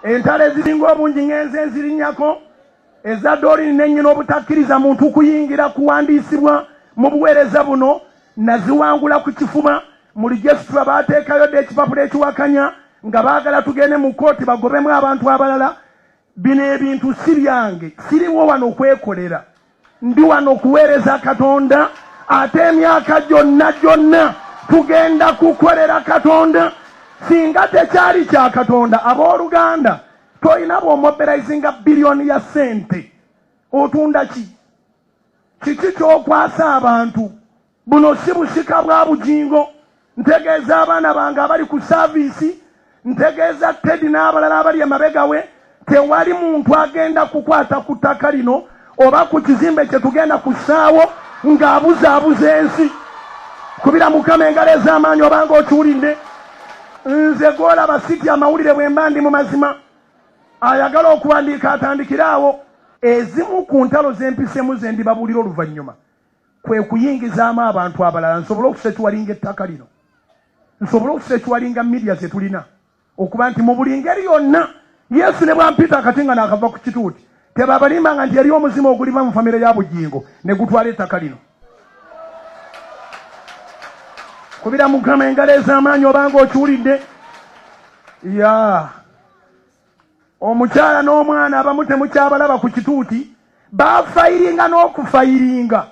entale ziringa obungi ngenze nzirinyako ezadoli nenyina obutakkiriza muntu kuyingira kuwandiisibwa mu buweereza buno naziwangula ku kifuba mu registra baateekayo dde ekipapula ekiwakanya nga baagala tugende mu kooti bagobemu abantu abalala. Bino ebintu si byange, siriwo wano okwekolera, ndi wano okuweereza Katonda. Ate emyaka gyonna tugenda kukolera Katonda. Singa tekyali kya Katonda, abooluganda toyina bw'omobilizinga biliyoni ya sente otunda ki? Kiki ky'okwasa abantu? Buno si busika bwa Bujjingo. Ntegeeza abaana bange abali ku saaviisi, ntegeeza Teri n'abalala abali emabega we, tewali muntu agenda kukwata ku ttaka lino oba ku kizimbe kye tugenda kussaawo ng'abuzaabuza ensi. Kubira Mukama engalo ez'amaanyi obanga okiwulidde. Nze gw'olaba sitya amawulire bwe mba ndi mu mazima. Ayagala okuwandiika atandikiraawo. Ezimu ku ntalo z'empisemu ze ndibabuulira oluvannyuma kwe kuyingizaamu abantu abalala nsobole okusekiwalinga ettaka lino, nsobole okusekiwalinga media ze tulina, okuba nti mu buli ngeri yonna Yesu ne bwampita akati nga n'akava ku kituuti tebabalimbanga nti yali omuzima oguliva mu famire ya Bujjingo ne gutwala ettaka lino. Kubira Mukama engalo ez'amaanyi obanga okiwulidde. Omukyala n'omwana abamu temukyabalaba ku kituuti, baafayiringa n'okufayiringa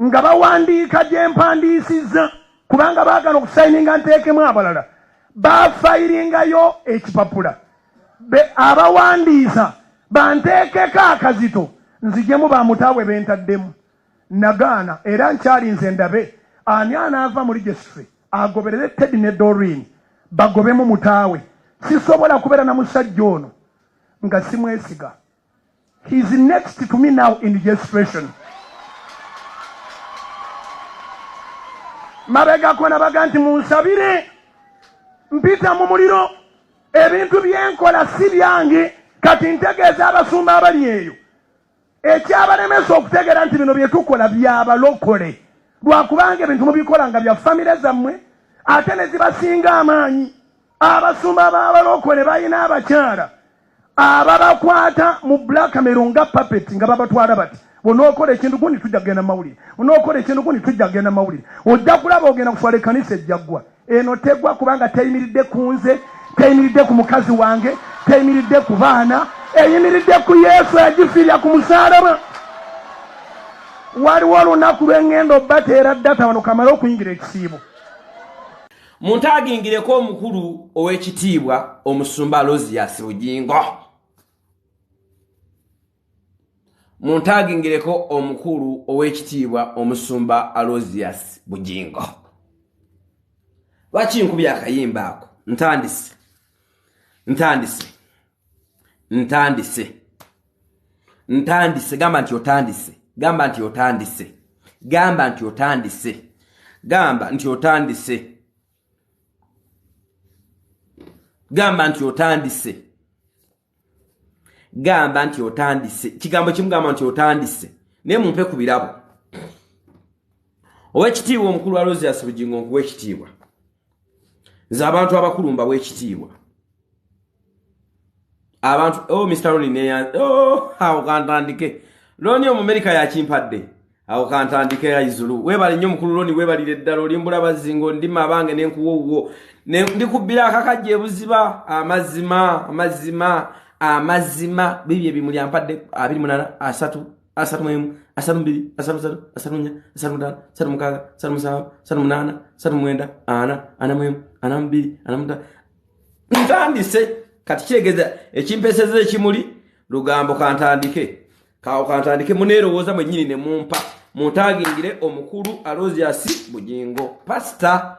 nga bawandiika gye mpandiisizza kubanga baagala okusayininga nteekemu abalala. Baafayiringayo ekipapula. Abawandiisa banteekeko akazito nzigemu bamutaabwe bentaddemu. Nagaana era nkyalinze ndabe ani anaava mu registry agoberere Teri ne Doreen bagobemu mutaawe. Sisobola kubeera na musajja ono nga simwesiga. He is next to me now in registration. Mabegako nabaga nti munsabire mpita mu muliro. Ebintu byenkola si byange, kati ntegeeza abasumba abali eyo ekyabalemesa okutegeera nti bino bye tukola byabalokole. Lwakubanga ebintu mubikola nga bya famire zammwe ate ne zibasinga amaanyi. Abasumba b'abalokole balina abakyala ababakwata mu blackmail nga puppet nga babatwala bati onookola ekintu gundi tujja kugenda mawulire, onookola ekintu gundi tujja kugenda mawulire. Ojja kulaba ogenda kuswala ekkanisa ejjaggwa. Eno teggwa kubanga teyimiridde ku nze, teyimiridde ku mukazi wange, teyimiridde ku baana, eyimiridde ku Yesu agifiirya ku musaalaba. Waliwo olunaku lw'engendo obbateera ddata wano kamala okuyingira ekisiibo. Muntagingireko omukulu ow'ekitiibwa omusumba Alozias Bujjingo. Muntagingireko omukulu ow'ekitiibwa omusumba Alozias Bujjingo. Lwaki nkubya akayimba ako? Ntandise gamba nti otandise. Gamba nti otandise. Gamba nti otandise. Gamba nti otandise. Gamba nti otandise. Gamba nti otandise. Kigambo kimu gamba nti otandise. Ne mumpe ku birabo. Ow'ekitiibwa omukulu wa Alozias Bujjingo nkuw'ekitiibwa. Nze abantu abakulu mbawa ekitiibwa. Abantu Mr. Ronnie ne awo kantandike. Ronnie Omumerika yakimpadde. Awo kantandike ya izulu. Webale nnyo mukulu Ronnie webalire ddala olimbula bazingo ndima abange nenkuwuwo. Ndikubbira akakajja ebuziba amazima bibye bimuli ampadde 28 3 31 32 33 34 35 36 37 38 39 40 ntandise kati kyegeza ekimpeseze ekimuli lugambo kantandike kawo kantandike muneerowooza mwennyini ne mumpa muntagingire omukulu Alozias Bujjingo pastor.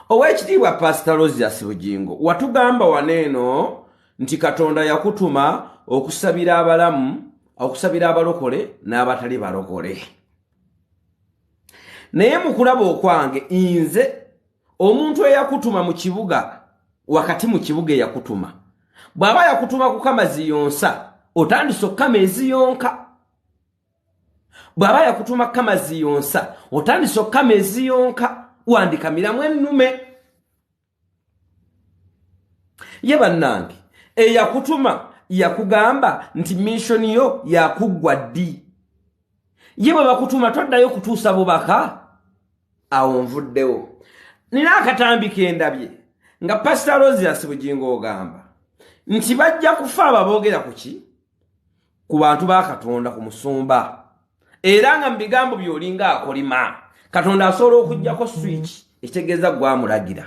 Ow'ekitiibwa Pastor Alozias Bujjingo watugamba waneeno nti Katonda yakutuma okusabira abalamu, okusabira abalokole n'abatali balokole. Naye mu kulaba okwange nze omuntu eyakutuma mu kibuga wakati mu kibuga eyakutuma bw'aba yakutuma ku kamazi yonsa otandise okukama eziyonka. Bw'aba yakutuma kamazi yonsa otandise okukama eziyonka wandikamiramu ennume. ye bannange eyakutuma yakugamba nti mission yo yakugwa ddi ye bwe bakutuma toddayo kutuusa bubaka awo nvuddewo nina akatambi kendabye nga Pastor Rosias Bujjingo ogamba nti bajja kufa ababoogera kuki ku bantu ba Katonda ku musumba era nga mu bigambo by'olinga akolima Katonda asobola okuggyako switch ekitegeeza gwamulagira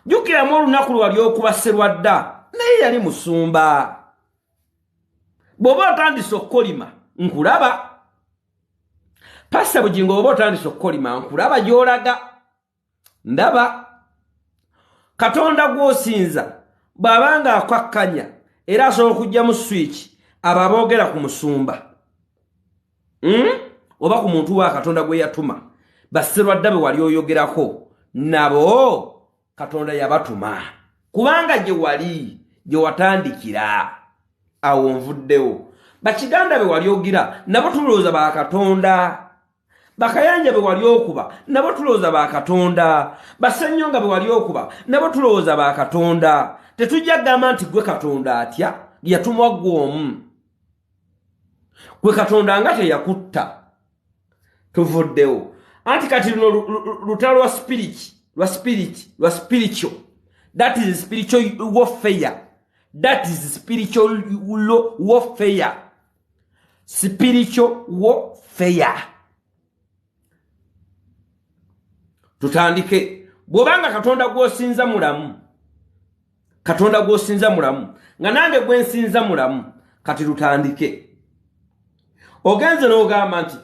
jjukiramu olunaku lwali okuba Sserwadda naye yali musumba bw'oba otandise okukolima nkulaba Pastor Bujjingo bw'oba otandise okukolima nkulaba gy'olaga ndaba Katonda gw'osinza bw'abanga akwakkanya era asobola okujja mu switch ababoogera ku musumba oba ku muntu wa Katonda gwe yatuma Basserwadda be wali oyogerako nabo Katonda yabatuma kubanga gye wali gye watandikira awo nvuddewo bakiganda be wali ogira nabo tulowooza ba Katonda bakayanja be wali okuba nabo tulowooza ba Katonda basennyonga be wali okuba nabo tulowooza ba Katonda tetujja gamba nti gwe Katonda atya yatumwa gw'omu gwe Katonda nga teyakutta tuvuddewo anti kati luno lutalo lwa spiritual that is spiritual warfare spiritual warfare tutandike bw'obanga Katonda gw'osinza mulamu nga nange gwe nsinza mulamu kati tutandike ogenze n'ogamba nti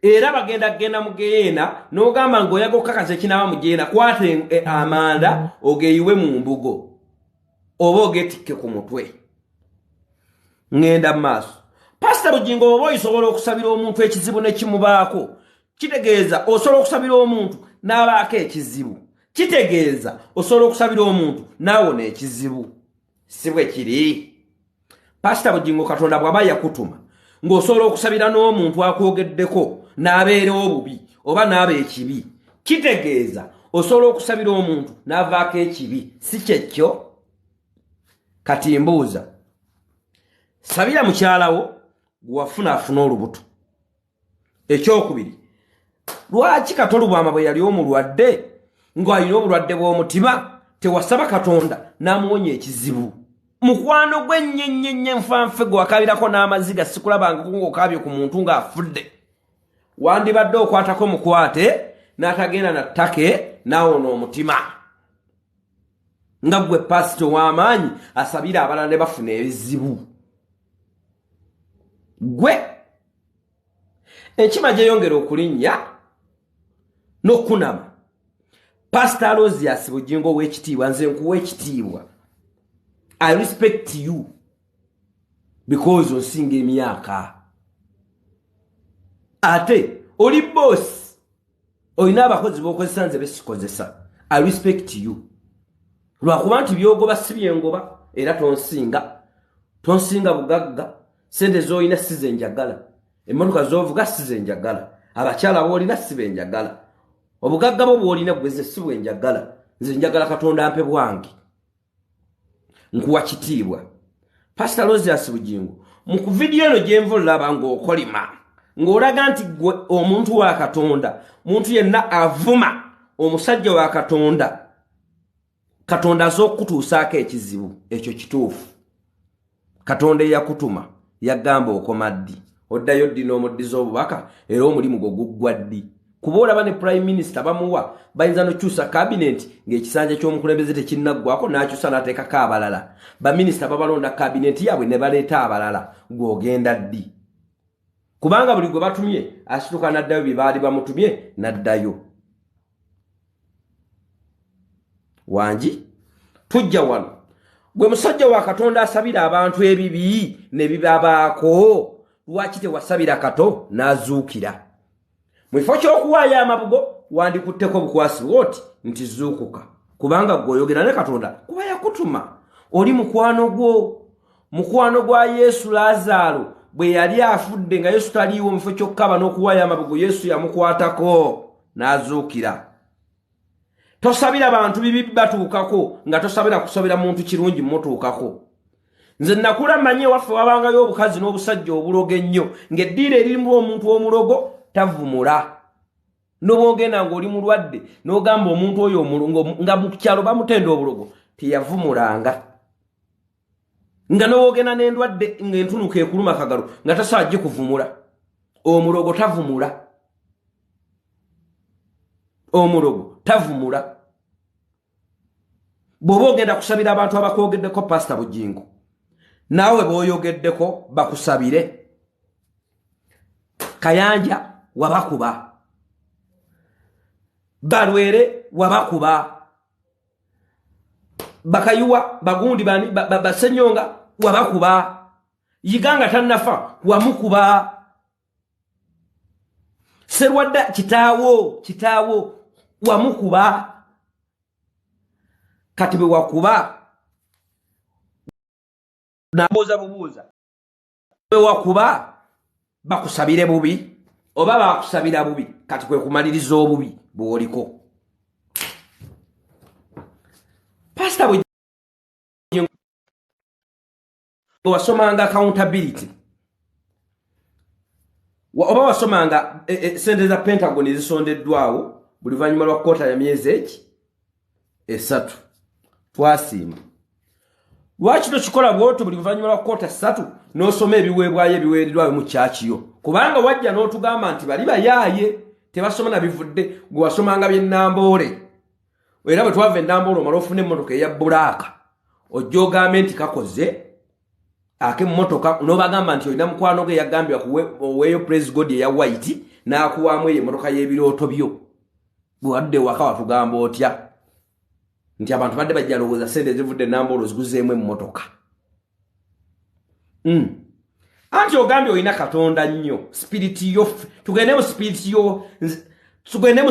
era bagenda mu geyeena n'ogamba ng'oyaga okukakasa ekinaaba mu geyeena kwata amanda ogeyiwe mu mbugo oba ogetikke ku mutwe ngenda mu maaso Pastor Bujjingo oba osobola okusabira omuntu ekizibu ne kimubaako kitegeeza osobola okusabira omuntu n'abaako ekizibu kitegeeza osobola okusabira omuntu naawona ekizibu si bwe kiri Pastor Bujjingo Katonda bw'aba yakutuma ng'osobola okusabira n'omuntu akwogeddeko n'abeera obubi oba n'aba ekibi kitegeeza osobola okusabira omuntu n'avaako ekibi si kyekyo kati mbuuza sabira mukyalawo gwewafunaafuna olubuto ekyokubiri lwaki Katolubwama bwe yali omulwadde ng'alina obulwadde bw'omutima tewasaba Katonda n'amuwonya ekizibu mukwano gwe nnyenyenye nfanfe gwe wakabirako n'amaziga sikulabangako ng'okabye ku muntu ng'afudde wandibadde okwatako mukwate n'atagenda na ttake n'awona omutima nga gwe pasito w'amaanyi asabira abalala ne bafuna ebizibu gwe enkima gyeyongera okulinnya n'okunama Pastor Rosias Bujjingo w'ekitiibwa nze nkuwa ekitiibwa I respect you because onsinga emyaka ate oli boss olina abakozi b'okozesa nze besikozesa I respect you lwakuba nti byogoba si byengoba era tonsinga bugagga sente z'olina size njagala emmotoka z'ovuga size njagala abakyala b'olina sibe njagala obugagga bwo bw'olina gweze si bwe njagala nze njagala Katonda ampe bwange nkuwa kitiibwa Pastor Rosias Bujjingo mu ku video eno gye nvulaba ng'okolima ng'olaga nti gwe omuntu wa Katonda muntu yenna avuma omusajja wa Katonda Katonda az'okutuusaako ekizibu ekyo kituufu Katonda eyakutuma yagamba okoma ddi oddayo ddi n'omuddiza obubaka era omulimu gwo guggwa ddi kuba olaba ne Prime Minister bamuwa bayinza n'okyusa cabinet ng'ekisanja ky'omukulembeze tekinnaggwako n'akyusa n'ateekako abalala baminisita babalonda cabinet yaabwe ne baleeta abalala gw'ogenda ddi kubanga buli gwe batumye asituka n'addayo bye baali bamutumye n'addayo wangi tujja wano gwe musajja wa Katonda asabira abantu ebibi ne bibabaako lwaki tewasabira Kato n'azuukira mu kifo ky'okuwaayo amabugo wandikutteko bukwasi bwoti nti zuukuka kubanga gw'oyogera ne Katonda kuba yakutuma oli mukwano gwa Yesu Lazaalo bwe yali afudde nga Yesu taliiwo mu kifo ky'okukaba n'okuwaayo amabugo Yesu yamukwatako n'azuukira tosabira abantu bibi batuukako nga tosabira kusobera muntu kirungi mutuukako. Nze nakula manye waffe wabangayo obukazi n'obusajja obulogo ennyo ng'eddiira eririmu omuntu omulogo tavumula. N'obwogenda ng'oli mulwadde n'ogamba omuntu oyo omulungo nga mu kyalo bamutenda obulogo teyavumulanga. Nga n'obwogenda n'endwadde ng'entunuka ekuluma kagalo nga tasaajje kuvumula. Omulogo tavumula. Omulogo tavumula. Bw'oba ogenda kusabira abantu abakwogeddeko Pastor Bujjingo, naawe bw'oyogeddeko bakusabire. Kayanja wabakuba. Balwere wabakuba. Bakayuwa bagundi bani basenyonga wabakuba. Yiganga tannafa wamukuba. Serwadda kitaawo wamukuba. Kati bwe wakuba nabuuza bwe wakuba bakusabire bubi oba bakusabira bubi kati kwe kumaliriza obubi bw'oliko. Pastor Bujjingo wasomanga accountability oba wasomanga sente za Pentagon ezisondeddwawo buli luvannyuma lwa kkoota ya myezi esatu twasiima. Lwaki tokikola bw'otyo buli luvannyuma lwa kkoota 3 n'osoma ebiweebwayo ebiweereddwayo mu kyakiyo? Kubanga wajja n'otugamba nti bali bayaaye tebasoma na bivudde gwe wasomanga by'ennamboole. Era bwe twava ennamboole omala ofuna emmotoka eya bbulaaka ojja ogambe nti kakoze ak'emmotoka n'obagamba nti olina mukwano ge yagambibwa oweeyo praise God eya white n'akuwaamu eyo emmotoka y'ebirooto byo. Bwe wadde waka watugamba otya nti abantu badde bajja lowooza sente ezivudde ennamboole ziguzeemu emmotoka. Anti ogambye olina Katonda nnyo. Spiriti yo tugende mu spiriti yo tugende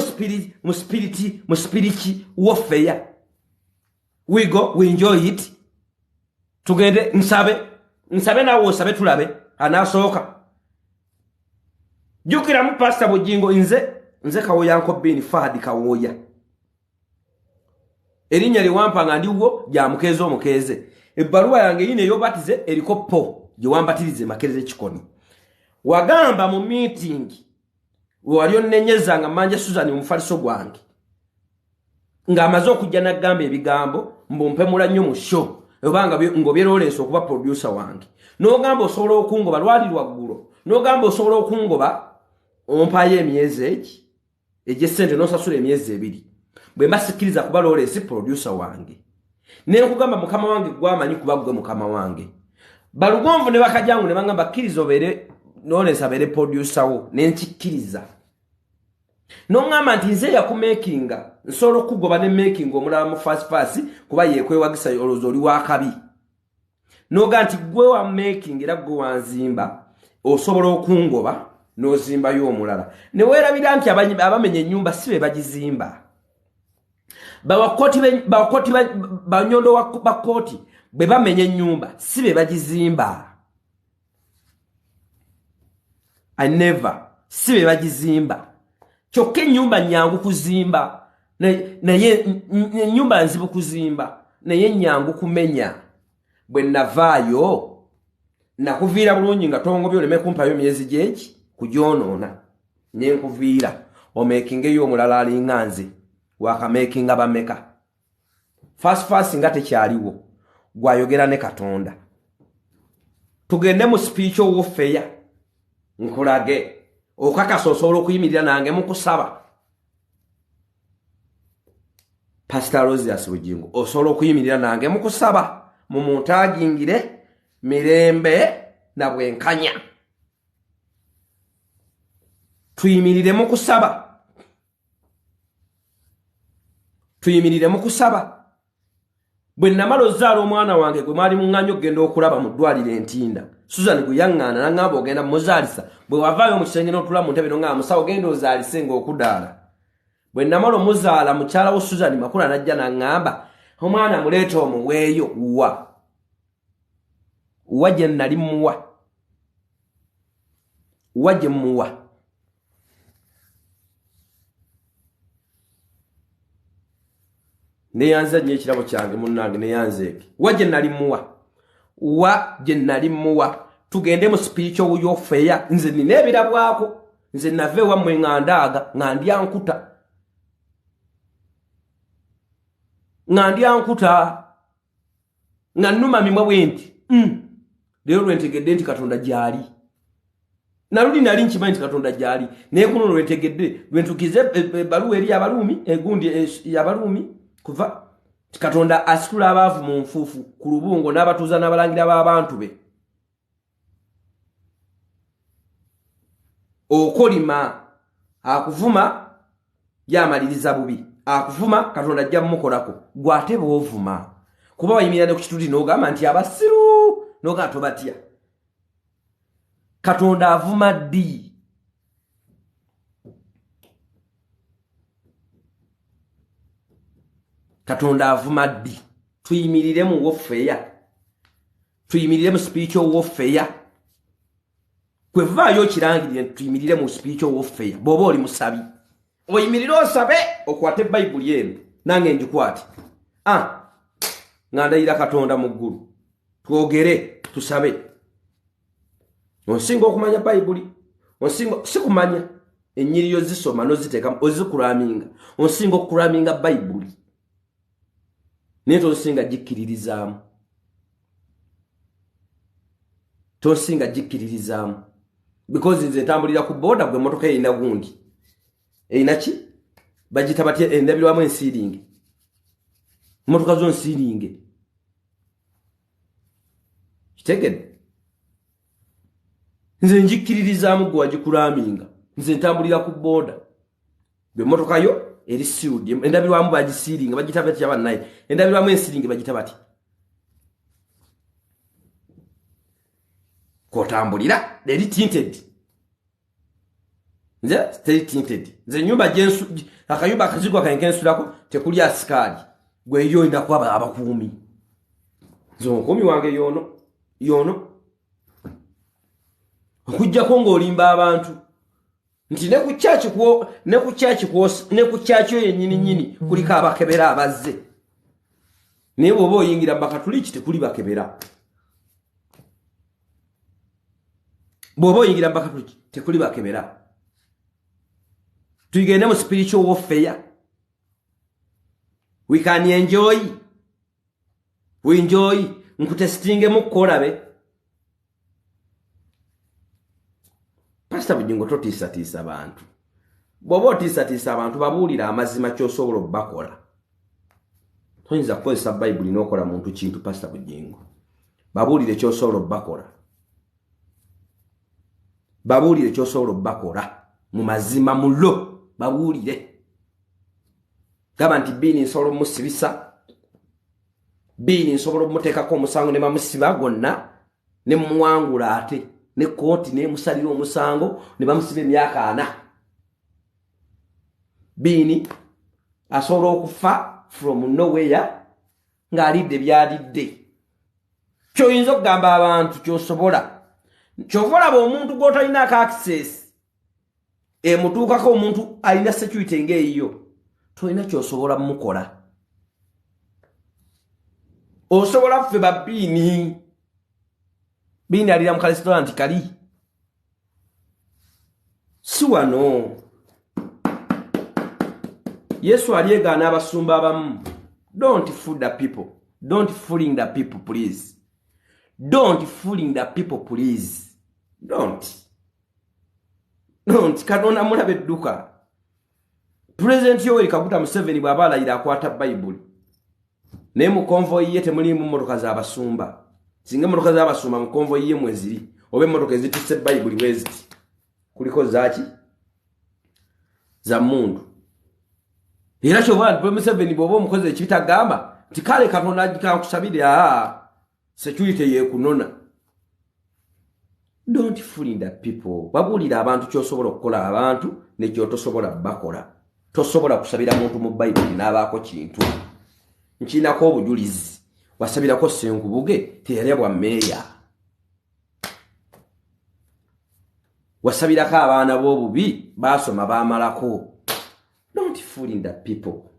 mu spiriti warfare. We go, we enjoy it. Tugende nsabe nawe osabe tulabe anasooka. Jukira mu Pastor Bujjingo nze Kawoya Nkobini Fahadi Kawoya. Erinnya liwampa nga ndiwo gya mukeeze omukeeze. Ebbaluwa yange yine ey'obatize eriko po gye wambatirize Makerere Kikoni. Wagamba mu meeting wali onnenyeza nga Manja Susan omufaliso gwange ng'amaze okujja n'agamba ebigambo mbumpemula nnyo mu show obanga ng'obyerooleesa okuba producer wange. N'ogamba osobola okungoba lwali lwaggulo. N'ogamba osobola okungoba ompayo emyezi egy'essente n'osasula emyezi 2. Bwe mbasikiriza kuba looleesi producer wange. Nenkugamba mukama wange gwamanyi kuba gwe mukama wange. Balugonvu ne bakajangu ne bangamba kkiriza obeere n'oleesa abeere producer wo nenkikkiriza. N'ongamba nti nze yakumakinga nsobola okugoba ne making omulala mu fast kuba yeekwewagisa olowooza oli wakabi. N'oga nti gwe wa making era gwe wanzimba osobola okungoba n'ozimbayo omulala. Ne weerabira nti abamenye ennyumba si be bagizimba. Banyondo wa koti bwe bamenye ennyumba si be bagizimba. I never si be bagizimba. Kyokka ennyumba nyangu kuzimba naye ennyumba nzibu kuzimba naye nyangu kumenya. Bwe navaayo nakuviira bulungi nga tongobye oleme kumpayo myezi gyeki kugyonoona nyenkuviira omekingeyo omulala alinga nze wakamakinga bameka. Fast nga tekyaliwo gwayogera ne Katonda. Tugende mu spiritual warfare nkulage okakasa osobola okuyimirira nange mu kusaba. Pastor Rosias Bujjingo osobola okuyimirira nange mu kusaba mu muntu agingire mirembe na bwenkanya. Tuyimirire mu kusaba. Tuyimirire mu kusaba. Bwe namala ozaala omwana wange gwe mwali muŋŋanyo okugenda okulaba mu ddwaliro Entinda, Susan gwe yaŋŋaana n'aŋŋamba ogenda muzaalisa. Bwe wavaayo mu kisenge n'otula mu ntebe n'oŋŋamba musawo genda ozaalise ng'okudaala. Bwe namala omuzaala mukyala wo Susan Makula n'ajja n'aŋŋamba omwana muleeta omuweeyo wa gye nali muwa. Wa gye muwa. neyanza nnyo ekirabo kyange munnange neyanzeeki wa gye nali muwa tugende mu spiritual warfare nze nina ebirabwako nze nave wammwe ngandaaga nga ndyankuta nga nnuma mimwe bwenti leero lwentegedde nti Katonda gyali naluli nali nkimanyi nti Katonda gyali naye kuno lwentegedde lwentukize ebbaluwa eri Abaruumi egundi y'Abaruumi kuva Katonda asitula abaavu mu nfuufu ku lubungo n'abatuuza n'abalangira b'abantu be okolima akuvuma yamaliriza bubi akuvuma Katonda ajja mumukolako gwate boovuma kuba wayimirira ku kituli n'ogamba nti abasiru n'ogamba tobatya Katonda avuma ddi Katonda avuma ddi tuyimirire mu warfare tuyimirire mu spiritual warfare kwevaayo kirangirire tuyimirire mu spiritual warfare bw'oba oli musabi oyimirire osabe okwate Bayibuli eno nange ngikwate ngandayira Katonda mu ggulu twogere tusabe onsinga okumanya Bayibuli onsinga sikumanya ennyiriyo zisoma n'oziteekamu ozikulaminga onsinga okukulaminga Bayibuli naye tonsinga gikkiririzaamu because nze ntambulira ku boda gwe motoka erina gundi erina ki bagita batya endabirwamu ensiiringe motoka zo nsiiringe kitegedde nze ngikkiririzaamu gwe wagikulaminga nze ntambulira ku boda gwe motoka yo eri siudi endabirwamu bagisiiringa bagita batya bannaye endabirwamu ensiiringe bagita batya kotambulira eri tinted nze teri tinted nze nyumba jensu akayumba akazigwa kankensulako tekuli asikali gwe yo inda kwaba abakuumi nze omukuumi wange yono okujjako ng'olimba abantu nti ne ku kyaki oyo yennyini kuliko abakebera abazze naye bw'oba oyingira bakatuliki tekuli bakebera bw'oba oyingira bakatuliki tekuli bakebera tuyigende mu spiritual warfare we can enjoy nkutesitingemu kukolabe Pastor Bujjingo totiisatiisa abantu bw'oba otiisatiisa abantu babuulira amazima ky'osobola obbakola toyinza kukozesa Bayibuli n'okola muntu kintu Pastor Bujjingo babuulire ky'osobola obbakola mu mazima mulo babuulire gaba nti biini nsobola omusibisa biini nsobola omuteekako omusango ne bamusiba gonna ne mumuwangula ate ne kooti ne musalira omusango ne bamusiba emyaka 4 biini asobola okufa from nowhere ng'alidde byalidde kyoyinza okugamba abantu kyosobola kyovolaba omuntu gw'otalinaako access emutuukako omuntu alina security ng'eyo tolina kyosobola mukola osobola ffe babbiini biini alira mu kalesitoranti kali si wano Yesu alyegaana abasumba abamu don't fooling the people please don't Katonda mulabe edduka President Yoweri Kaguta Museveni bw'aba alayira akwata Bayibuli naye mu konvoyi ye temulimu mmotoka z'abasumba singa mmotoka z'abasumba mu konvoyi ye mweziri oba emmotoka ezitusse Bayibuli bweziti kuliko zaaki za mundu era kyova Museveni bw'oba omukozi ekibitagamba nti kale Katonda agikankusabire security yekunona don't fool the people babuulira abantu ky'osobola okukola abantu ne ky'otosobola bakola tosobola kusabira muntu mu Bayibuli n'abaako kintu nkinako obujulizi wasabirako Senkubuge teyali bwa meeya wasabirako abaana b'obubi basoma baamalako don't fool the people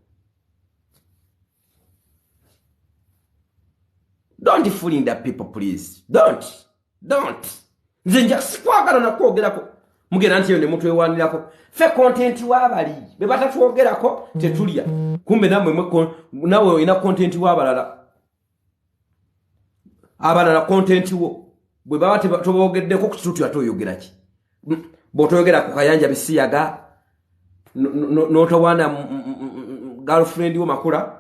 Don't fooling the people, please. Don't. Nzenja sikwagala na kwogerako. Mugenda nti yone mutwe wanirako. Fe content wabali. Be batatwogerako tetulia. Kumbe nawe ina content wabalala. Abalala content wo. Bwe baba tobogeddeko ku kitutu atoyogera ki. Botoyogera ku kayanja bisiyaga. Notawana girlfriend wo makula.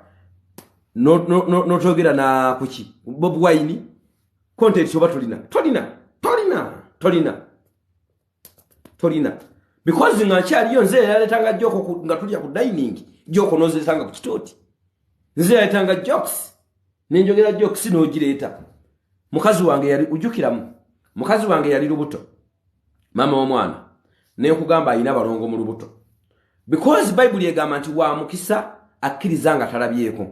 Notogera na kuki. Bob Wine. Content yoba Tolina. Because ngachali yo nze yaletanga joko nga tulya ku dining. Joko noze tanga ku kitoti. Nze yaletanga jokes. Nenjogera jokes no gireta. Mukazi wange yali ujukiramu. Mukazi wange yali lubuto. Mama omwana. Ne kugamba ina balongo mu lubuto. Because Bible yegamba nti wa mukisa akkirizanga talabyeko.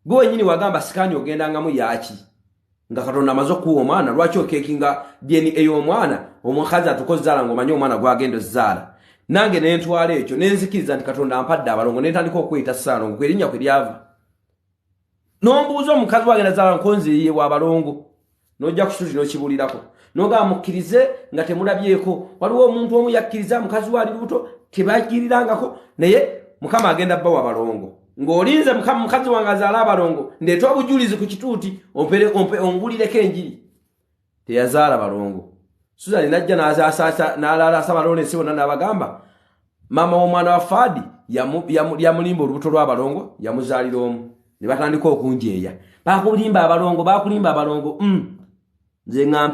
Gwe nyini wagamba sikani ogenda mu yaki. Nga Katonda amaze kuwa omwana lwaki okekinga DNA y'omwana omukazi atukozala ng'omanyi omwana gwagenda zzaala. Nange ne ntwala ekyo ne nzikiriza nti Katonda ampadde abalongo ne ntandika okweyita Ssaalongo kwerinnya kwe lyava. N'ombuuza omukazi wagenda zzaala nkonzi ye wa balongo. N'ojja ku kituuti n'okibulirako. N'ogamba mukkirize nga temulabyeko. Waliwo omuntu omu yakkiriza mukazi wali lubuto tebagirirangako naye Mukama agenda bba wa balongo. Ng'olinze mukazi wange azaala abalongo ndeeta obujulizi ku kituuti ongulireko enjiri. Teyazaala balongo. Suzani najja n'alaala asabalongo ensi bonna n'abagamba mama w'omwana wa Faadi yamulimba olubuto lw'abalongo yamuzaalira omu. Ne batandika okunjeeya. Bakulimba abalongo. Nze nga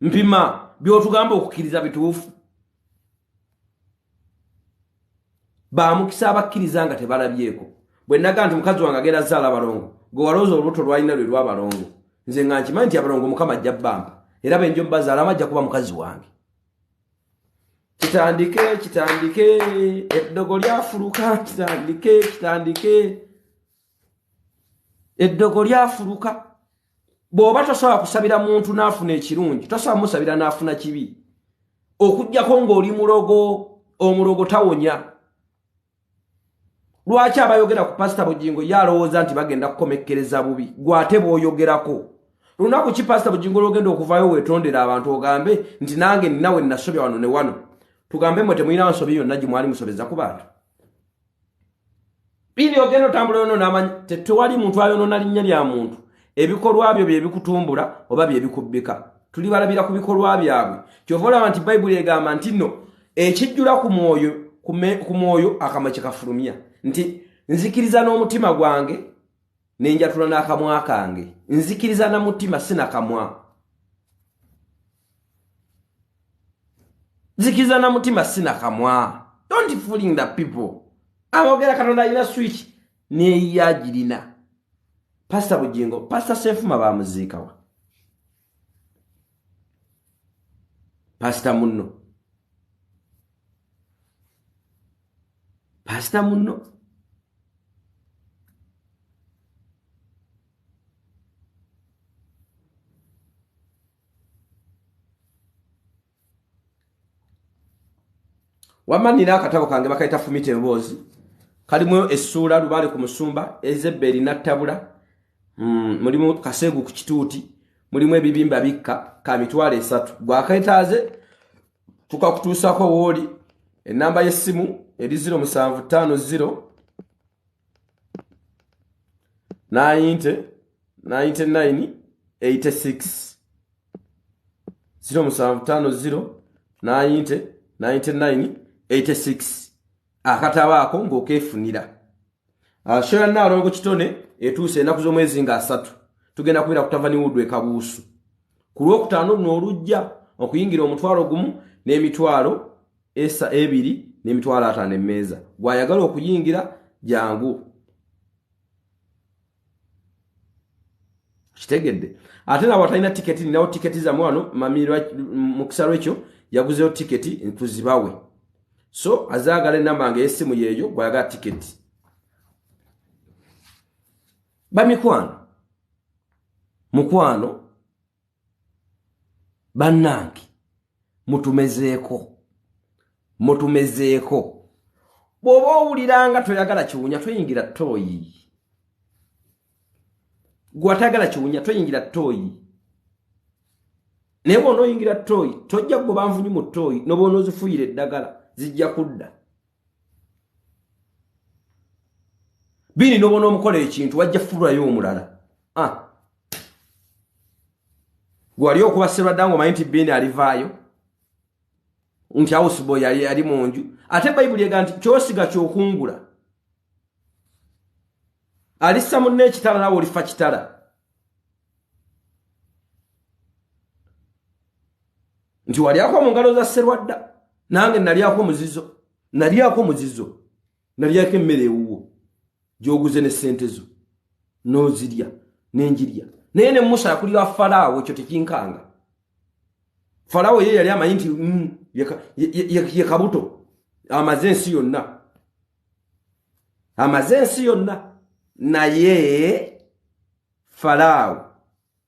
mpima by'otugamba okukkiriza bituufu. Bamukisa abakkiriza nga tebalabyeko. Bwe naga nti mukazi wange agenda zzaala abalongo. Gwe walowooza olubuto lwalina lwe lw'abalongo. Nze nga nkimanyi nti abalongo Mukama ajja bbamba. Era benjo mbazaala amajja kuba mukazi wange. Kitandike. Eddogo lyafuluka. Kitandike. Eddogo lyafuluka. Bw'oba tosobola kusabira muntu n'afuna ekirungi. Tosobola musabira n'afuna kibi. Okujjako ng'oli omulogo tawonya. Lwaki abayogera ku Pastor Bujjingo yalowooza nti bagenda kukomekkereza bubi. Gwate bw'oyogerako. Lunaku ki Pastor Bujjingo lwogenda okuvaayo weetondera abantu ogambe nti nange ninawe nasobya wano ne wano. Tugambe mwe temuyina nsobi yonna gye mwali musobeza ku bantu. Bili ogenda otambula yono n'amanyi tewali muntu ayonoona linnya lya muntu. Ebikolwa byo bye bikutumbula oba bye bikubbika. Tuli balabira ku bikolwa byabwe. Kyova olaba nti Bayibuli egamba nti nno ekijjula ku mwoyo akamwa kye kafulumya. Nti nzikiriza n'omutima gwange nenjatula n'akamwa kange. Nzikiriza na mutima sina kamwa. Nzikiriza na mutima sina kamwa. Don't fooling the people. Abogera Katonda ina switch ne yagirina. Pastor Bujjingo, Pastor Sefuma bamuziikawa. Pastor munno. Wamanira akatabo kange bakaita Fumite Emboozi. Kalimu essuula lubale ku musumba, Ezeberi nattabula. Mulimu kasegu ku kituuti, mulimu ebibimba bikka ka mitwalo 3. Gwakaitaaze tukakutuusako wooli. Enamba y'essimu eri 0750 99 86 0750 99 86. Akatabaako ng'okeefunira. Shoya Nalongo Kitone etuuse enaku z'omwezi nga 3. Tugenda kubira ku Tavani Wood e Kabuusu. Ku Lwokutaano luno olujja okuyingira omutwalo gumu n'emitwalo 2 n'emitwalo 5 emmeeza. Gwayagala okuyingira jangu. Kitegedde. Ate na watalina tiketi ninawo tiketi za mwano mamirwa mu kisalo ekyo yaguzeyo tiketi ntuzibawe. So azagala enamba nge y'essimu yeeyo gwayagala tiketi. Mukwano bannange mutumezeeko bw'oba owuliranga toyagala kiwunya toyingira toyi. gwatagala kiwunya toyingira toyi ne bono yingira toyi tojja go banvunyu mu toyi no bono zifuyire eddagala zijja kudda bini no bono omukola ekintu wajja fulwayo omulala gwali okubaserwa dango mayinti bini alivaayo nti houseboy yali munju ate bayibuli ega nti kyosiga kyokungula alissa munne ekitala nawe olifa kitala nti waliako mu ngalo za Sserwadda nange naliako muzizo naliako emmere ewuwo gyoguze ne ssente zo n'ozirya n'enjirya naye ne Musa yakulira Falaawo ekyo tekinkanga Falaawo ye yali amanyi nti ye kabuto amaze ensi yonna naye Falaawo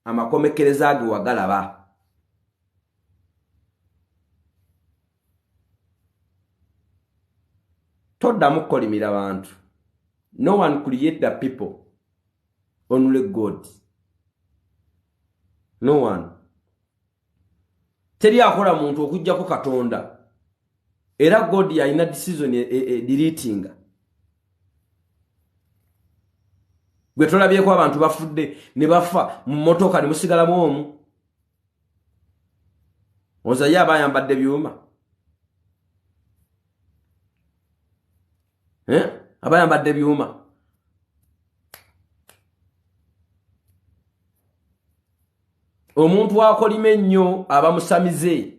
amakomekereza ge wagalaba toddamu kukolimira abantu. No one create the people, only God. No one. Teri akola muntu okujjako Katonda. Era God yalina decision deleting. Gwe tolabyeko abantu bafudde ne bafa mu motoka ne musigala mu ozaye abayambadde byuma. Abayambadde byuma. Omuntu akolime nnyo aba musamize.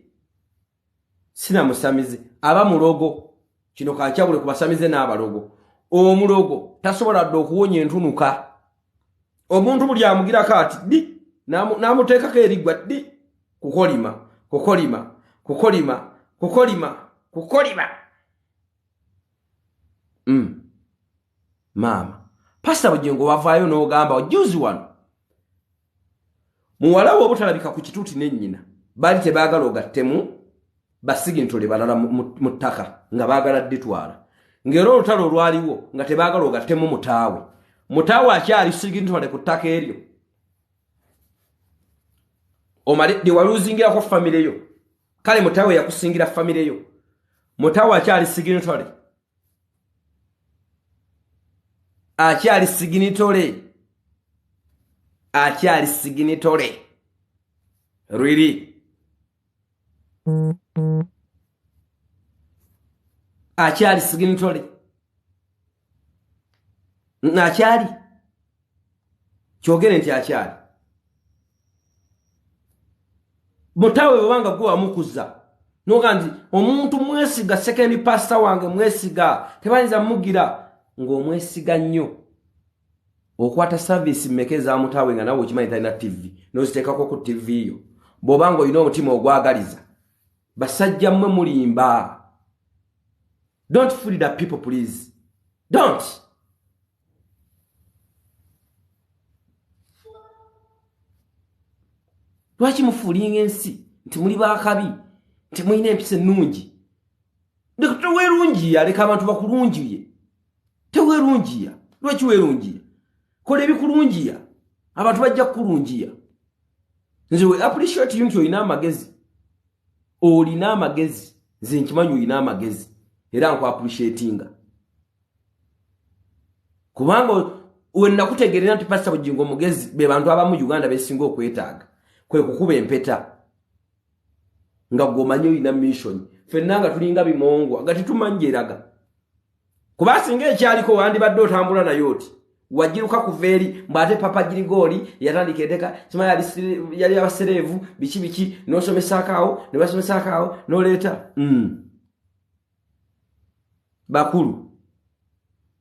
Sina musamize. Aba mulogo. Kino kakyabule kubasamize n'abalogo. Omulogo tasobola ddo okuwonya entunuka. Omuntu buli amugira kati di namuteekako erigwa di kukolima. Mama Pastor Bujjingo wavaayo n'ogamba ojuzi wano muwala wo obutalabika ku kituuti n'ennyina bali tebaagala ogattemu basigi ntole balala mu ttaka nga baagala dditwala ngero olutalo olwaliwo nga tebaagala ogattemu mutaawe akyali sigi ntole ku ttaka eryo omalidde waluuzingirako famire yo kale mutaawe yakusingira famire yo mutaawe akyali sigi ntole akyali siginitole really akyali siginitole akyali kyogere nti akyali mutawe wanga gwa mukuza noga nti omuntu mwesiga second pastor wange mwesiga tebanza mugira ng'omwesiga nnyo okwata service mmekeza mutawe nga nawe okimanyi talina TV n'oziteekako ku TV yo bw'oba ng'olina omutima ogwagaliza basajja mmwe mulimba. Don't fool the people, please. Don't. Lwaki mufuulinga ensi nti muli baakabi nti mulina empisa ennungi teweerungiya leka abantu bakulungiye. Teweerungiya. Lwaki weerungiya? Kola ebikulungiya abantu bajja kukulungiya. Nze we appreciate you nti olina amagezi. Olina amagezi. Nze nkimanyi olina amagezi. Era nku appreciatinga. Kubanga wenna kutegerera nti Pastor Bujjingo mugezi be bantu abamu Uganda besinga okwetaaga. Kwe kukuba empeta. Nga gomanyi olina mission. Ffenna nga tulinga bimongwa nga tetumanjeraga. Kuba singa ekyaliko wandibadde otambula nayo oti wajiruka kuveeri mbate papa Girigoli yatandika edeka kima yali abaserevu biki nosomesakaawo ne basomesakaawo noleeta bakulu.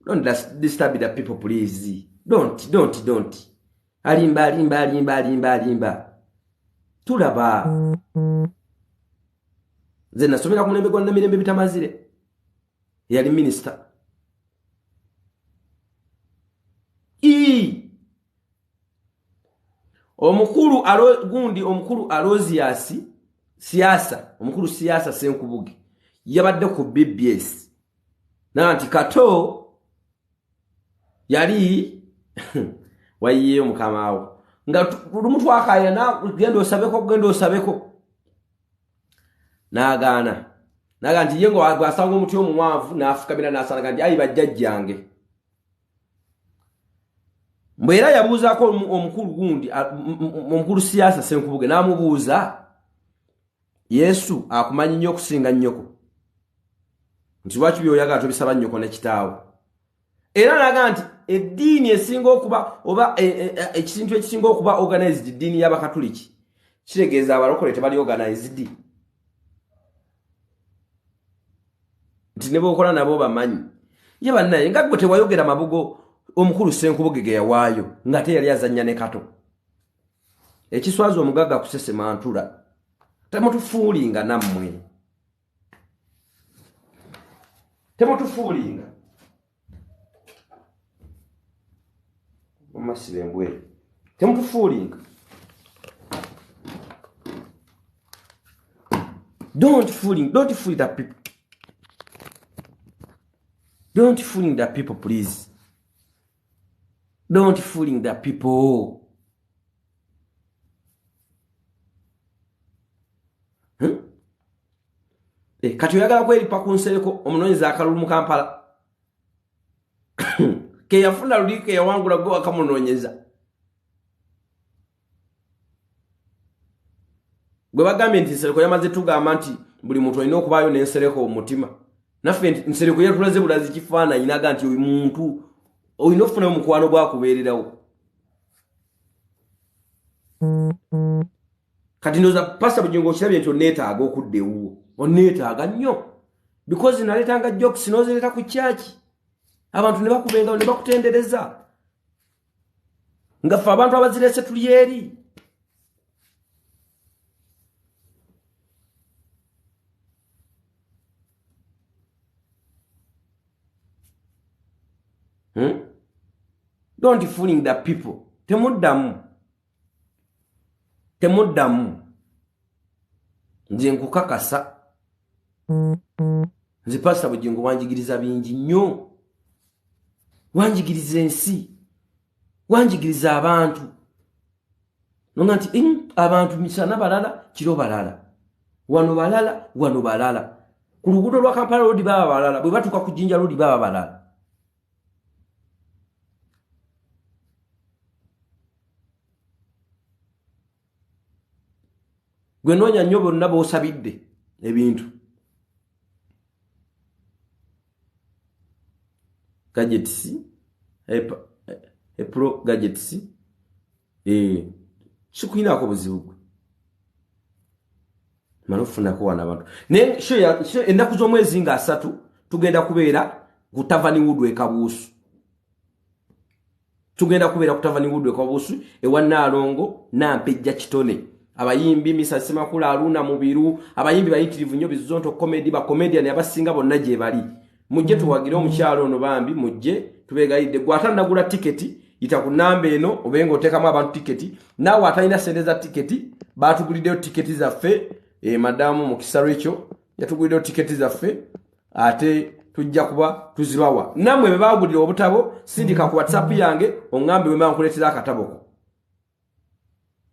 Don't disturb the people, please. Don't. Alimba. Tulaba. Zena somera ku mulembe gwa Namirembe bitamazire. Yali minister. Omukulu Aloziasi omukulu siasa Senkubuge yabadde ku BBS nanti kato yali wayiyeyo mukamaawo nga lumu twakaya na genda osabeko n'agaana nti ye ngo asanga omuti omuwanvu n'afukamira n'asanga nti ayi bajjajjange mbwe era yabuuzaako omukulu gundi omukulu siyaasa Senkubuge n'amubuuza Yesu akumanyi nnyo okusinga nnyoko nti lwaki by'oyagala tobisaba nnyoko ne kitaawo era n'agaa nti eddiini esinga okuba oba ekintu ekisinga okuba organized eddiini y'Abakatuliki kitegeeza abalokole tebali organized nti ne b'okola nabo bamanyi ye bannaye nga gwe tewayogera mabugo omukulu Senkubuge ge yawaayo nga teyali azannya ne kato ekiswaza omugagga kusesema ntula temutufuulinga nammwe temutufuulinga omasibe mbwe temutufuulinga don't fooling the people. Don't fooling the people, please. Don't fooling the people. Kati oyagala kweripa ku nsereko omunoonyeza akalulu mu Kampala ke yafuna luli ke yawangula gwe wakamunoonyeza gwe bagambye nti nsereko yamaze tugamba nti buli muntu alina okubaayo n'ensereko omutima naffe nsereko yatulaze bulazi kifaananyi naga nti oyo muntu olina okufuna omukwano gwakubeererawo kati ndowooza Pastor Bujjingo okirabye nti onneetaaga okuddewo onneetaaga nnyo because naleetanga jokes n'ozireeta ku kyaki abantu ne bakubenga ne bakutendereza nga ffe abantu abazirese tuli eri Don't fooling the people. Temuddamu. Nze nkukakasa. Nze Pastor Bujjingo wanjigiriza bingi nnyo. Wanjigiriza ensi. Wanjigiriza abantu. Nonga nti abantu misana balala, kiro balala. Wano balala. Ku luguudo lwa Kampala road baba balala. Bwe batuka ku Jinja road baba balala. Gwe noonya nnyo bonna b'osabidde ebintu. Gadgets, pro gadgets, sikuyinaako buzibu gwe. Malufunako wana abantu. Ne ennaku z'omwezi nga 3 tugenda kubeera ku Tavani Wood e Kabuusu. Tugenda kubeera ku Tavani Wood e Kabuusu ewa Naalongo Nampejja Kitone. Abayimbi Misasi Makula Aruna Mubiru, abayimbi bayitirivu nnyo bizonto comedy ba comedian abasinga bonna gye bali. Mujje tuwagire omukyalo ono bambi mujje tubegayidde gwatandagula tiketi ita ku namba eno obengo otekamu abantu tiketi nawe atalina sente za tiketi batuguliddeyo tiketi zaffe madamu Mukisa ekyo yatuguliddeyo tiketi zaffe ate tujja kuba tuzibawa namwe bebagulira obutabo sindika ku WhatsApp yange ongambe wema nkuletera akataboko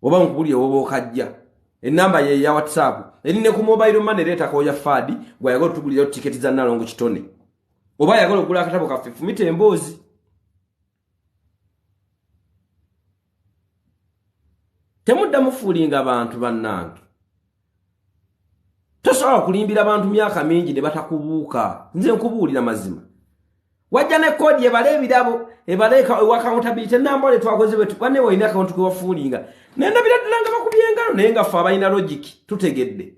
oba nkubulye obo okajja enamba ye ya WhatsApp erine ku mobile money leta ko ya fadi gwa yago tugulira tiketi za Nalongo Kitone oba yago okugula akatabo kaffe fumite emboozi temudda mufulinga abantu bannange tosobola kulimbira abantu myaka mingi ne batakubuuka nze nkubuulira mazima wajja ne kodi ebale ebirabo ebaleka accountability nambole twakoze betu kwane wayina account ko wafulinga nenda biradulanga bakubyenga nenga fa abayina logic tutegedde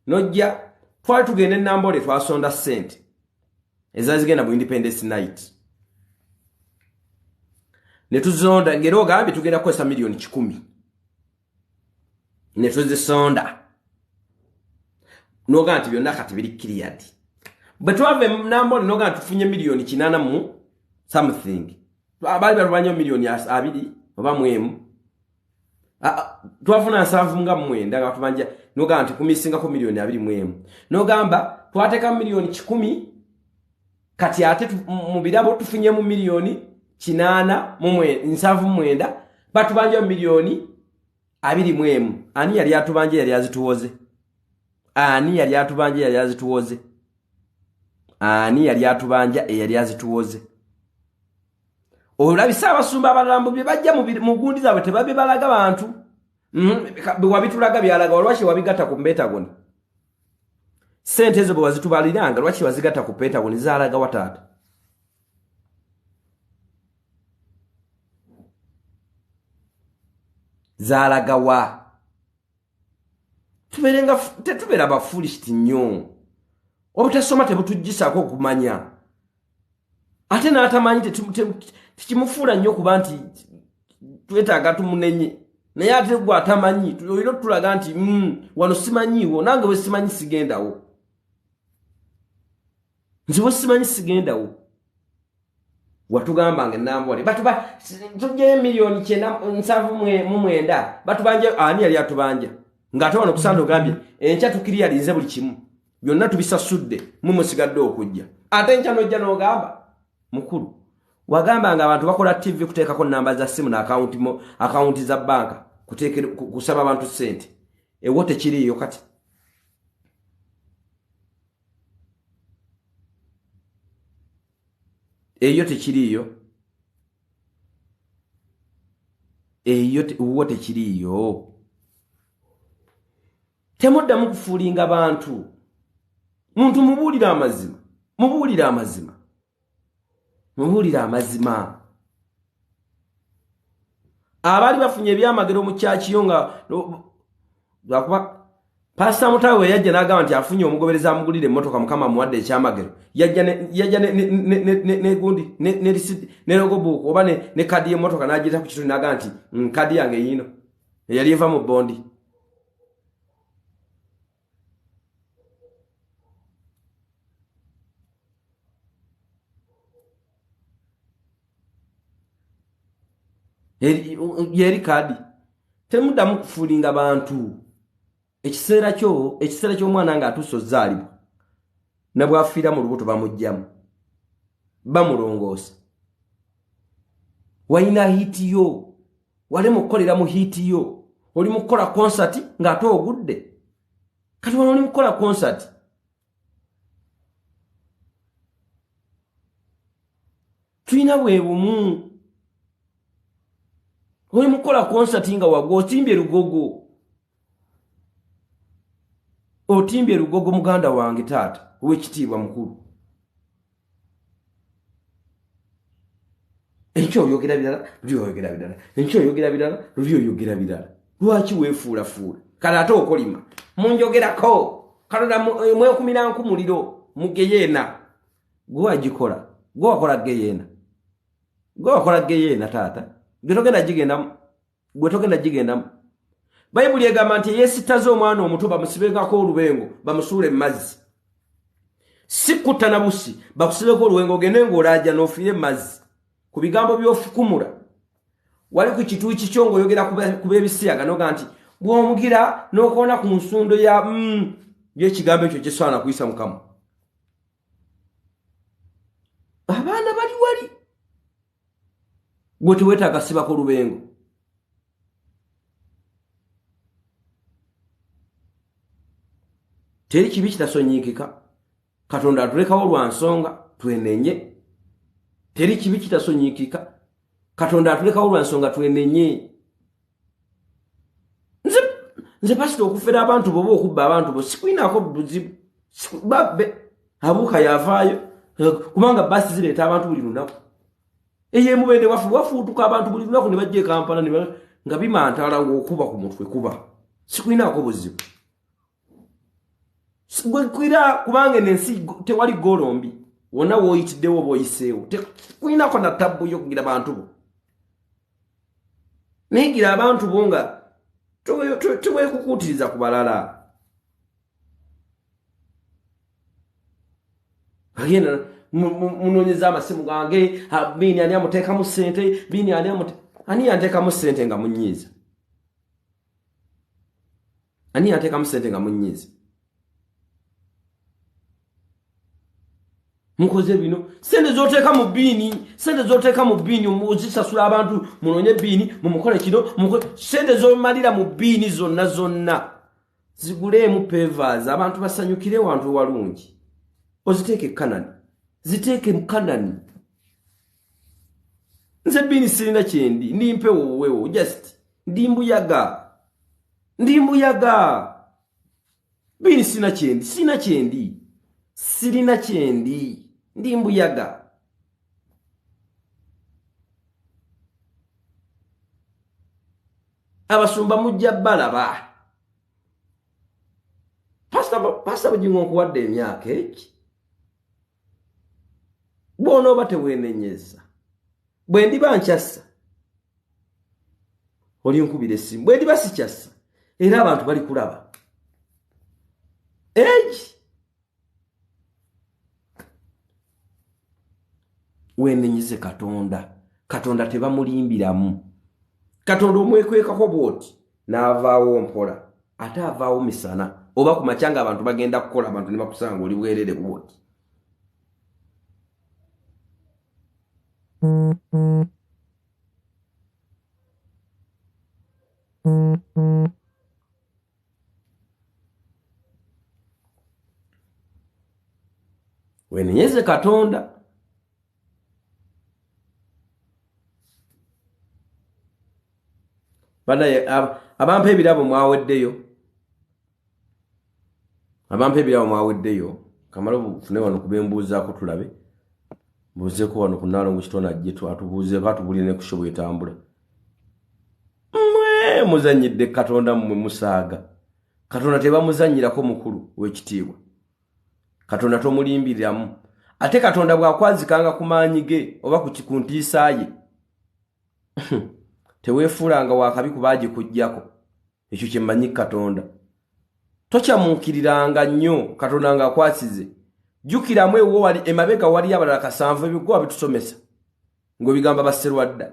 nojja twali tugende nambole twasonda sente ezazigenda mu independence night ne tuzonda ngero gambi tugenda kwesa milioni 10 ne tuzisonda noga nti byonna kati biri cleared but wave nambole noga tufunye milioni 8 mu something abali balwanyo milioni 2 oba mwemu twafuna nsanvunga mwenda nga tubanja noga nti kumisinga ko milioni 2 mwemu nogamba twateka milioni 10 kati ate mu birabo tufunye mu milioni kinana nsavu mwenda batubanja milioni 21 ani yali atubanje yali azituwoze ani yali atubanje yali azituwoze ani yali atubanja yali azituwoze olabisa abasumba abalambu bye bajja mu gundi zaabwe tebabe balaga bantu wabitulaga byalaga olwashi wabigata ku Pentagon sente ezo bwazitubaliranga lwachi wazigata ku Pentagon zalaga watata zalaga wa tetubera ba foolish nnyo obutasoma tebutujjisako kumanya ate n'atamanyi tekimufuula nnyo kuba nti twetaaga tumunenye naye ate gwe atamanyi olina tulaga nti wano simanyiwo nange we simanyi sigendawo nze we simanyi sigendawo watugamba ngenambwale batuba tujje milioni 9.7 batubanja ani yali atubanja ngate wano kusanda ogambye encha tukiriya linze buli kimu byonna tubisasudde musigadde okujja ate encha nojja n'ogamba mukulu wagamba nga abantu bakola TV kuteekako namba za simu na akaunti za banka kusaba abantu sente ewote kiriyo kati eyo tekiriyo wote kiriyo temuddamu kufuulinga bantu muntu mubuulira amazima abali bafunye ebyamagero mu kyakiyo nga lwakuba Pastor Mutawe yajja n'agamba nti afunye omugobereza amugulire emmotoka mukama muwadde ekyamagero yajja ne gundi ne logobook oba ne kadi y'emmotoka n'agiyita ku kitundu n'agamba nti kadi yange yino eyali eva mu bondi yeri kadi temuddamu kufuulinga bantu ekiseera ky'omwana nga atuuse ozaalibwa ne bw'afiira mu lubuto bamugjamu bamulongoosa walina hiitiyo wali mu kukolera mu hiitiyo oli mu kukola konsati ng'ate ogudde kati wano oli mu kukola konsati tulina bwe bumu oli mu kukola konsati nga wagwa otimbye lugogo muganda wange taata ow'ekitiibwa mukulu enkyo oyogera birala luli oyogera birala lwaki weefuulafuula kale ate okolima munjogerako kalonda mwekumiranku muliro mugeyeena gwe wagikola gwe wakola geyeena taata gwe togenda gigendamu Bayibuli egamba nti yeesitaze omwana omuto bamusibengako olubengo bamusuule mu mazzi sikutta na busi bakusibeko olubengo ogende ng'olajja n'ofiire mu mazzi ku bigambo by'ofukumula wali ku kitu kikyo ng'oyogera ku b'ebisiyaga n'oga nti bw'omugira n'okoona ku nsundo ya y'ekigambo ekyo kisaana kuyisa mukama abaana bali wali gwe teweetaaga sibako olubengo teri kibi kitasonyiikika Katonda atulekawo lwa nsonga twenenye teri kibi kitasonyiikika Katonda atulekawo lwa nsonga twenenye nze pasito okufera abantu bobo okubba abantu bo sikwinako buzibu babbe abuuka yavaayo kubanga basi zireeta abantu buli lunaku eyemubende wafuutuka abantu buli lunaku ne bajja e Kampala nga bimantala okuba ku mutwe kuba sikwinako buzibu kwira kubange nensi tewali golombi wona woyitiddewo boyiseewo tekwinako na tabbu yokugira bantu bo negira abantu bo nga teweekukutiriza ku balala agenda munoonyeza amasimu gange bini ani amuteekamu ssente bini ani yanteekamu ssente nga munyiiza ani yanteekamu ssente nga munyiiza mukoze bino sente zoteeka mu bini ozisasula abantu munonye bini mumukole kino sente zomalira mu bini zonna ziguleemu pavers abantu basanyukire wantu walungi oziteeke kanani ziteeke mu kanani nze bini sirina kyendi ndi mpewo wewo just ndi mbuyaga bini sirina kyendi ndi mbuyaga abasumba mujja balaba Pastor Bujjingo nkuwadde emyaka eki bw'onooba tewenenyeza bwe ndiba nkyassa oli nkubira essimu bwe ndiba sikyassa era abantu bali kulaba eki wenenyeze katonda tebamulimbiramu katonda omwekwekako bwoti n'avaawo mpola ate avaawo misana oba ku makyanga abantu bagenda kukola abantu ne bakusanga oli bwerere bwoti wenenyeze katonda banaye abampa ebirabo mwaweddeyo kamala obufune wano kubembuuzaako tulabe mbuuzeeko wano ku Naalongo kitona ajje atubuuzeeko atubulire ne kushobo etambula muzanyidde katonda mmwe musaaga katonda tebamuzanyirako mukulu w'ekitiibwa katonda tomulimbiriramu ate katonda bw'akwazikanga ku maanyi ge oba ku ntiisa ye teweefuulanga wakabi kubaaje kujjako ekyo kyemmanyi katonda tokyamuukiriranga nnyo katonda ng'akwasize jjukiramu ewo wali emabega wali abalala 7 ebigwa bitusomesa ng'obigamba basserwadda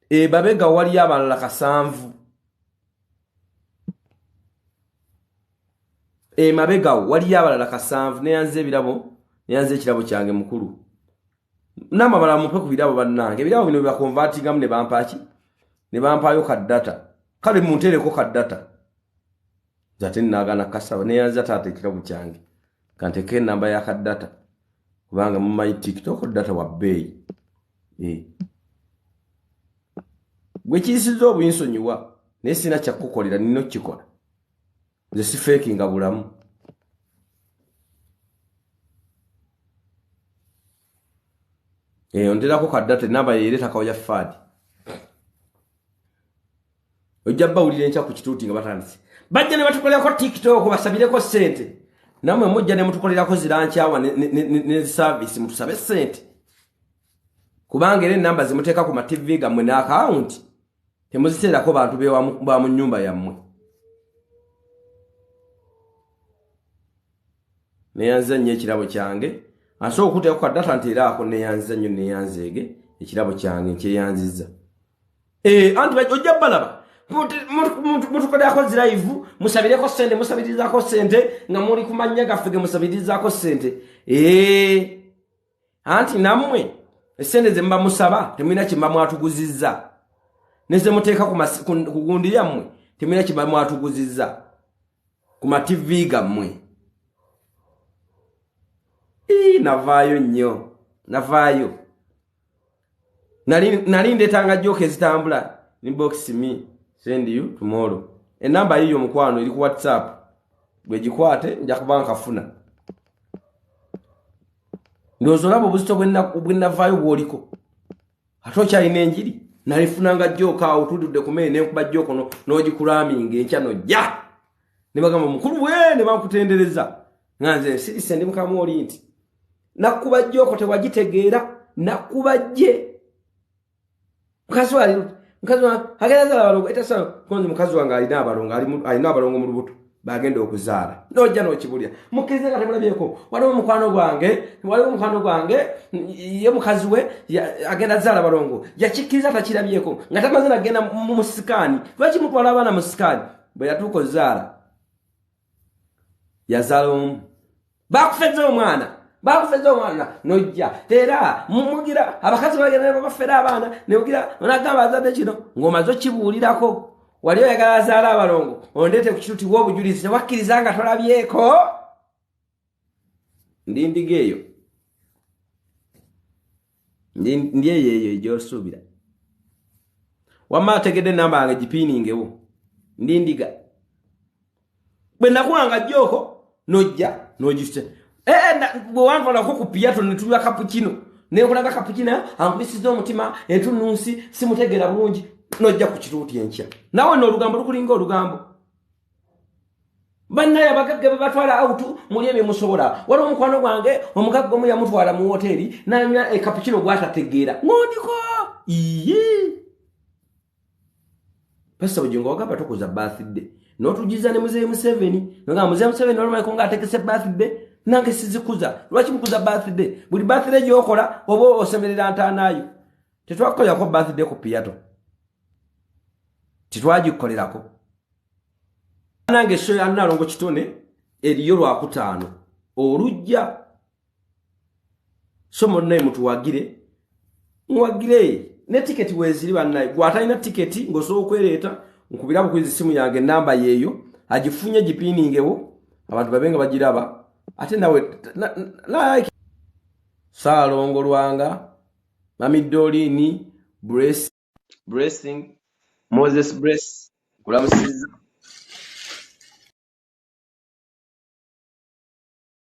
emabega wali abalala 7 emabega wali abalala 7 neyanze ekirabo kyange mukulu n'amabala mupe ku birabo bannange ebirabo bino byakonvatingamu ne bampaki ne bampayo ka data kale muntereko ka data zate nagana kasaba neyanze taata ekirabo kyange kanteke namba ya ka data kubanga mu my TikTok data wa bay gwe kisizo obuyinsonyiwa nesina kyakukolera nino kikola nze si fake nga bulamu onterako ka data namba yereta kawo ya fadi ojja bawulira enkya ku kituuti nga batandise bajja ne batukolerako TikTok basabireko sente namwe mujja ne mutukolerako zirankyawa ne service mutusabe sente kubanga era enamba zimuteeka ku ma TV gammwe ne account temuziterako bantu ba mu nnyumba yammwe neyanze nnyo ekirabo kyange asobola okuteeka ku data nti era ako neyanze nnyo neyanzeege ekirabo kyange nkyeyanziza anti ojja balaba mutukolerako ziraivu musabireko sente musabirizaako sente nga muli ku mannya gaffe ge musabirizaako sente anti nammwe esente ze muba musaba temulina kimba mwatuguzizza neze muteeka ku gundi yammwe temulina kimba mwatuguzizza ku ma TV gammwe navaayo nnyo navaayo nali ndetanga joke ezitambula inbox me send you tomorrow enamba yiyo mukwano eri ku WhatsApp gwe gikwate nja kuba nkafuna ndozo labo buzito bwenavaayo bwoliko ate okyalina enjiri nalifunanga joke awo tududde kumene nenkuba joke n'ogikulaminga enkya nojja ne bagamba mukulu we ne bakutendereza nganze sirise ndi mukamu oli nti nakuba joke tewagitegeera nakuba je mukazi agenda zaala abalongo etasa konzi mukazi wange alina abalongo mu lubuto bagenda okuzaala nojja n'okibulya mukkirize nga temulabyeko waliwo mukwano gwange ye mukazi we agenda zaala abalongo yakikkiriza takirabyeko nga tamaze nagenda mu musikaani lwaki mutwala abaana mu sikaani bwe yatuuka ozaala yazaala omu bakufeza omwana nojja era mumugira abakazi bagenda babafera abaana nebugira onagamba azadde kino ng'omaze okibuulirako wali oyagala azaala abalongo ondeete ku kituti w'obujulizi tewakkiriza nga tolabyeko ndi ndiga eyo ndi eyo gy'osuubira wamma ategedde enamba yange gipiiningewo ndi ndiga bwe nakuwanga jjooko nojja nogise bwe wanvalako ku piyato ne tunywa kapukino nekulaga kapukino ankubisiza omutima entunnunsi simutegeera bulungi nojja ku kituuti enkya nawe n'olugambo lukulinga olugambo bannaye abagagga be batwala autu muli ebyo musobola wali omukwano gwange omugagga omu yamutwala mu woteeri n'anywa ekapukino gwatategeera ng'ondiko iye Pastor Bujjingo wagamba tokoza birthday n'otugiza ne muzeeyi Museveni nga muzeeyi Museveni olumanyiko ng'ategese birthday nange sizikuza lwaki mukuza birthday buli birthday gy'okola oba osemerera ntaanaayo tetwakukolerako birthday ku piyato titwagikolerako nange esho ya Nalongo Kitone eriyo Lwakutaano olujja so monna mutuwagire muwagire ne tiketi weziri bannaye gwatalina tiketi ng'osobola okwereeta nkubira bukwezi simu yange namba yeeyo agifunye gipiiningewo abantu babenga bagiraba ate nawe like Salongo Lwanga Mami Dolini Blessing Moses Bless kulamusiza